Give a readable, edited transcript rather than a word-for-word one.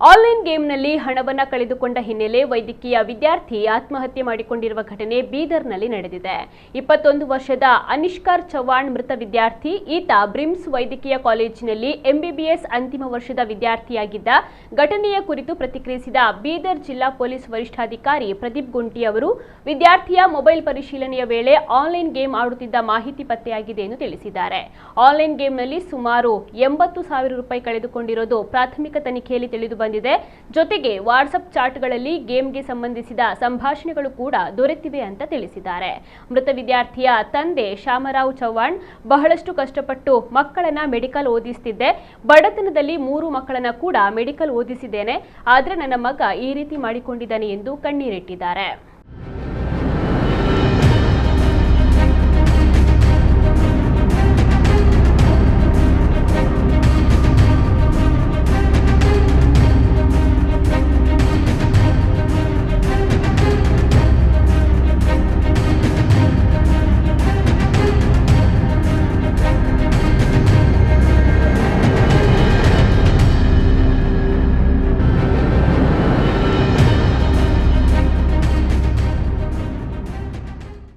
Online ಗೇಮ್ನಲ್ಲಿ ಹಣವನ್ನು ಕಳೆದುಕೊಂಡ ಹಿನ್ನೆಲೆ ವೈದ್ಯಕೀಯ ವಿದ್ಯಾರ್ಥಿ ಆತ್ಮಹತ್ಯೆ ಮಾಡಿಕೊಂಡಿರುವ ಘಟನೆ ಬೀದರ್ನಲ್ಲಿ ನಡೆದಿದೆ. 21 ವರ್ಷದ ಅನಿಷ್ಕರ್ ಚವ್ಹಾಣ್ ಮೃತ ವಿದ್ಯಾರ್ಥಿ. ಈತ ಬ್ರಿಮ್ಸ್ ವೈದ್ಯಕೀಯ ಕಾಲೇಜಿನಲ್ಲಿ ಎಂಬಿಬಿಎಸ್ ಅಂತಿಮ ವರ್ಷದ ವಿದ್ಯಾರ್ಥಿಯಾಗಿದ್ದ. ಘಟನೆಯ ಕುರಿತು ಪ್ರತಿಕ್ರಿಯಿಸಿದ ಬೀದರ್ ಜಿಲ್ಲಾ ಪೊಲೀಸ್ ವರಿಷ್ಠಾಧಿಕಾರಿ ಪ್ರದೀಪ್ ಗುಂಟಿ ಅವರು, ವಿದ್ಯಾರ್ಥಿಯ ಮೊಬೈಲ್ ಪರಿಶೀಲನೆಯ ವೇಳೆ ಆನ್ಲೈನ್ ಗೇಮ್ ಆಡುತ್ತಿದ್ದ ಮಾಹಿತಿ ಪತ್ತೆಯಾಗಿದೆ ಎಂದು ತಿಳಿಸಿದ್ದಾರೆ. ಆನ್ಲೈನ್ ಗೇಮ್ನಲ್ಲಿ ಸುಮಾರು 80,000 ರೂಪಾಯಿ ಕಳೆದುಕೊಂಡಿರೋದು ಪ್ರಾಥಮಿಕ ತನಿಖೆಯಲ್ಲಿ ತಿಳಿದು ಬಂದಿದೆ. ಜೊತೆಗೆ ವಾಟ್ಸ್ಆಪ್ ಚಾಟ್ಗಳಲ್ಲಿ ಗೇಮ್ಗೆ ಸಂಬಂಧಿಸಿದ ಸಂಭಾಷಣೆಗಳು ಕೂಡ ದೊರೆತಿವೆ ಅಂತ ತಿಳಿಸಿದ್ದಾರೆ. ಮೃತ ವಿದ್ಯಾರ್ಥಿಯ ತಂದೆ ಶ್ಯಾಮರಾವ್ ಚವ್ಹಾಣ್, ಬಹಳಷ್ಟು ಕಷ್ಟಪಟ್ಟು ಮಕ್ಕಳನ್ನ ಮೆಡಿಕಲ್ ಓದಿಸ್ತಿದ್ದೆ. ಬಡತನದಲ್ಲಿ 3 ಮಕ್ಕಳನ್ನ ಕೂಡ ಮೆಡಿಕಲ್ ಓದಿಸಿದ್ದೇನೆ. ಆದ್ರೆ ನನ್ನ ಮಗ ಈ ರೀತಿ ಮಾಡಿಕೊಂಡಿದ್ದಾನೆ ಎಂದು ಕಣ್ಣೀರಿಟ್ಟಿದ್ದಾರೆ.